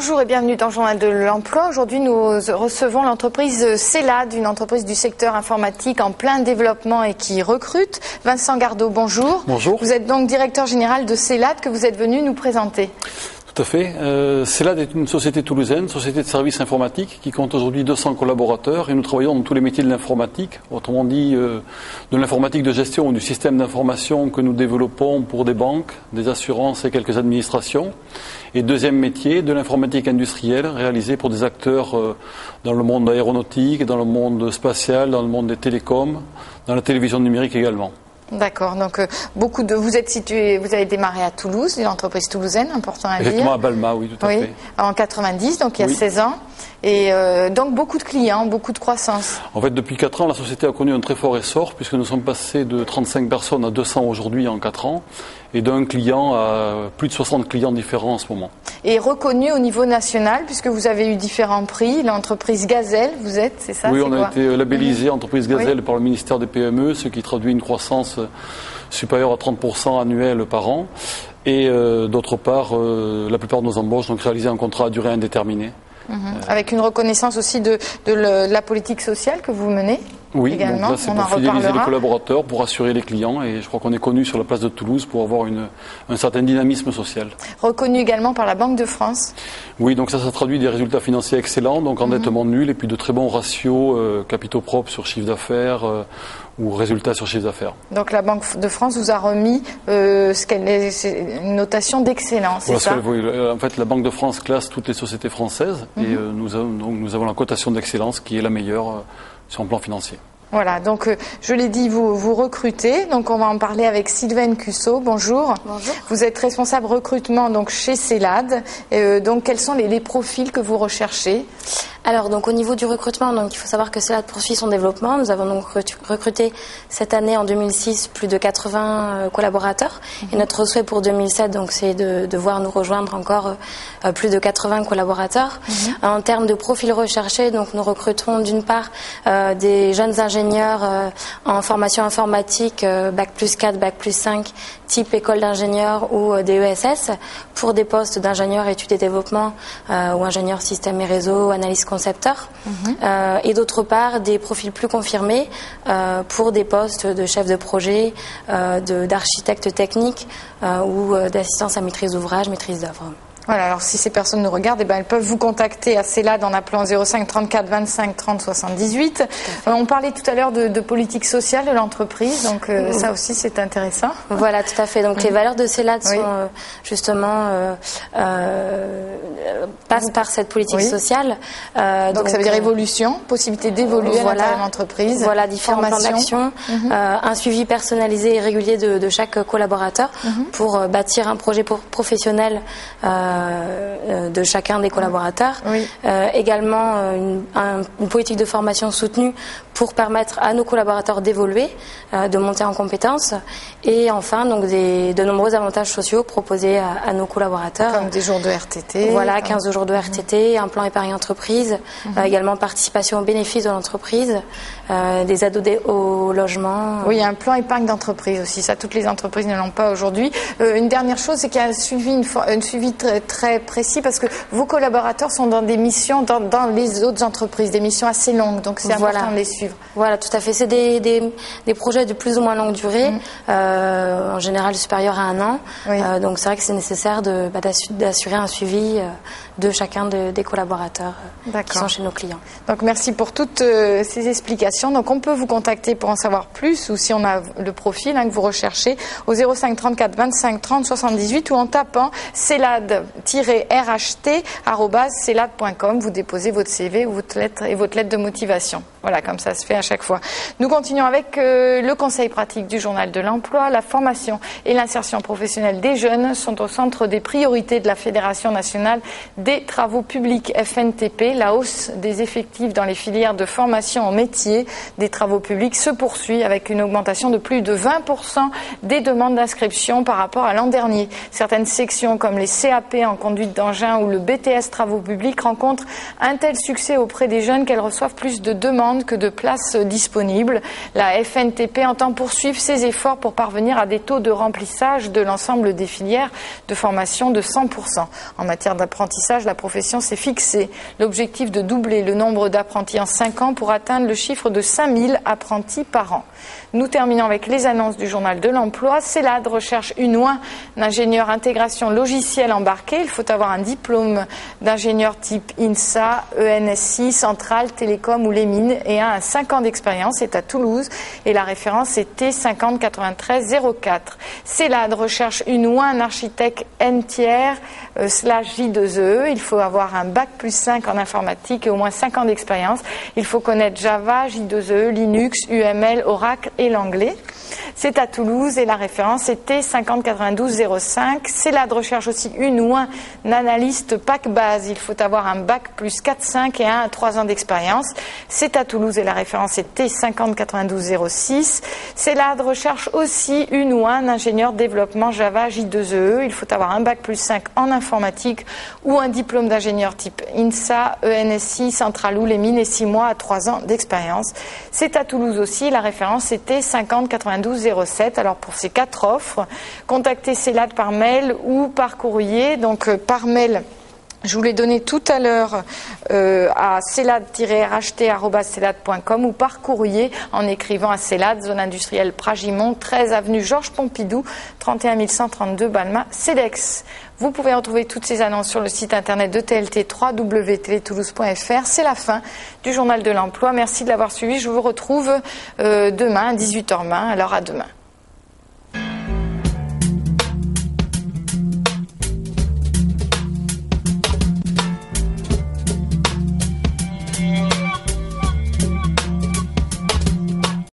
Bonjour et bienvenue dans le Journal de l'Emploi. Aujourd'hui, nous recevons l'entreprise CELAD, une entreprise du secteur informatique en plein développement et qui recrute. Vincent Gardot, bonjour. Bonjour. Vous êtes donc directeur général de CELAD que vous êtes venu nous présenter. Tout à fait. CELAD est une société toulousaine, société de services informatiques qui compte aujourd'hui 200 collaborateurs et nous travaillons dans tous les métiers de l'informatique, autrement dit de l'informatique de gestion ou du système d'information que nous développons pour des banques, des assurances et quelques administrations. Et deuxième métier, de l'informatique industrielle réalisée pour des acteurs dans le monde aéronautique, dans le monde spatial, dans le monde des télécoms, dans la télévision numérique également. D'accord, donc vous êtes situé, vous avez démarré à Toulouse, une entreprise toulousaine, important à dire. Exactement, à Balma, oui, tout à fait. En 90, donc il y a 16 ans. Et donc beaucoup de clients, beaucoup de croissance. En fait, depuis 4 ans, la société a connu un très fort essor puisque nous sommes passés de 35 personnes à 200 aujourd'hui en 4 ans et d'un client à plus de 60 clients différents en ce moment. Et reconnu au niveau national puisque vous avez eu différents prix, l'entreprise Gazelle, vous êtes, c'est ça? Oui, on a été labellisé entreprise Gazelle par le ministère des PME, ce qui traduit une croissance supérieure à 30% annuel par an. Et d'autre part, la plupart de nos embauches ont réalisé un contrat à durée indéterminée. Avec une reconnaissance aussi de la politique sociale que vous menez. Oui, également. Donc là c'est pour fidéliser les collaborateurs, pour assurer les clients et je crois qu'on est connu sur la place de Toulouse pour avoir un certain dynamisme social. Reconnu également par la Banque de France. Oui, donc ça traduit des résultats financiers excellents, donc endettement nul et puis de très bons ratios capitaux propres sur chiffre d'affaires ou résultats sur chiffre d'affaires. Donc la Banque de France vous a remis une notation d'excellence, c'est ça? Oui, en fait la Banque de France classe toutes les sociétés françaises et nous avons la cotation d'excellence qui est la meilleure sur un plan financier. Voilà, donc je l'ai dit, vous recrutez, donc on va en parler avec Sylvaine Cussot. Bonjour. Bonjour. Vous êtes responsable recrutement donc chez CELAD. Donc quels sont les profils que vous recherchez? Alors donc au niveau du recrutement, donc il faut savoir que CELAD poursuit son développement. Nous avons donc recruté cette année en 2006 plus de 80 collaborateurs et notre souhait pour 2007 donc c'est de voir nous rejoindre encore plus de 80 collaborateurs. En termes de profils recherchés, donc nous recruterons d'une part des jeunes ingénieurs en formation informatique bac plus 4, bac plus 5 type école d'ingénieurs ou des ESS pour des postes d'ingénieur études et développement ou ingénieur système et réseau, analyse concepteur et d'autre part des profils plus confirmés pour des postes de chef de projet, d'architecte technique ou d'assistance à maîtrise d'ouvrage, maîtrise d'œuvre. Voilà, alors si ces personnes nous regardent, elles peuvent vous contacter à CELAD en appelant 05 34 25 30 78. On parlait tout à l'heure de politique sociale de l'entreprise, donc ça aussi c'est intéressant. Voilà, tout à fait. Donc les valeurs de CELAD sont justement passent par cette politique sociale. Donc ça veut dire évolution, possibilité d'évoluer à l'intérieur de l'entreprise. Voilà, différents plans d'action, un suivi personnalisé et régulier de chaque collaborateur pour bâtir un projet professionnel de chacun des collaborateurs. Également une politique de formation soutenue pour permettre à nos collaborateurs d'évoluer, de monter en compétences et enfin donc de nombreux avantages sociaux proposés à nos collaborateurs. Comme des jours de RTT. Voilà, 15 jours de RTT, un plan épargne entreprise, également participation aux bénéfices de l'entreprise, des aides au logement. Oui, un plan épargne d'entreprise aussi, ça toutes les entreprises ne l'ont pas aujourd'hui. Une dernière chose, c'est qu'il y a un suivi très précis parce que vos collaborateurs sont dans des missions dans les autres entreprises, des missions assez longues, donc c'est important de les suivre. Voilà, tout à fait. C'est des projets de plus ou moins longue durée, en général supérieurs à 1 an. Donc c'est vrai que c'est nécessaire d'assurer un suivi de chacun des collaborateurs qui sont chez nos clients. Donc merci pour toutes ces explications. Donc on peut vous contacter pour en savoir plus ou si on a le profil que vous recherchez au 05 34 25 30 78 ou en tapant celad-rht@celad.com. Vous déposez votre CV ou votre lettre de motivation. Voilà, comme ça se fait à chaque fois. Nous continuons avec le conseil pratique du Journal de l'Emploi. La formation et l'insertion professionnelle des jeunes sont au centre des priorités de la Fédération nationale des travaux publics FNTP. La hausse des effectifs dans les filières de formation en métier des travaux publics se poursuit avec une augmentation de plus de 20% des demandes d'inscription par rapport à l'an dernier. Certaines sections comme les CAP en conduite d'engin ou le BTS travaux publics rencontrent un tel succès auprès des jeunes qu'elles reçoivent plus de demandes que de places disponibles. La FNTP entend poursuivre ses efforts pour parvenir à des taux de remplissage de l'ensemble des filières de formation de 100%. En matière d'apprentissage, l'apprentissage, la profession s'est fixé l'objectif de doubler le nombre d'apprentis en 5 ans pour atteindre le chiffre de 5000 apprentis par an. Nous terminons avec les annonces du journal de l'emploi. CELAD recherche une ou un ingénieur intégration logicielle embarqué. Il faut avoir un diplôme d'ingénieur type INSA, ENSI, Centrale, Télécom ou les mines et un à 5 ans d'expérience. C'est à Toulouse et la référence est T50 93 04. CELAD recherche une ou un architecte N-tiers /J2E. Il faut avoir un bac plus 5 en informatique et au moins 5 ans d'expérience. Il faut connaître Java, J2E, Linux, UML, Oracle et l'anglais. C'est à Toulouse et la référence était 50 92 05. CELAD recherche aussi une ou un analyste PAC base. Il faut avoir un bac plus 4, 5 et 1 à 3 ans d'expérience. C'est à Toulouse et la référence était 50 92 06. CELAD recherche aussi une ou un ingénieur développement Java J2E. Il faut avoir un bac plus 5 en informatique ou un diplôme d'ingénieur type INSA, ENSI, Centrale ou les mines et 6 mois à 3 ans d'expérience. C'est à Toulouse aussi. La référence était 50 92 07. Alors pour ces 4 offres, contactez CELAD par mail ou par courrier. Donc par mail, je vous l'ai donné tout à l'heure à celad-rht@celad.com ou par courrier en écrivant à CELAD, zone industrielle Pragimont, 13 avenue Georges Pompidou, 31 132 Balma, CEDEX. Vous pouvez retrouver toutes ces annonces sur le site internet de TLT, www.teletoulouse.fr. C'est la fin du journal de l'emploi. Merci de l'avoir suivi. Je vous retrouve demain à 18h20. Alors à demain.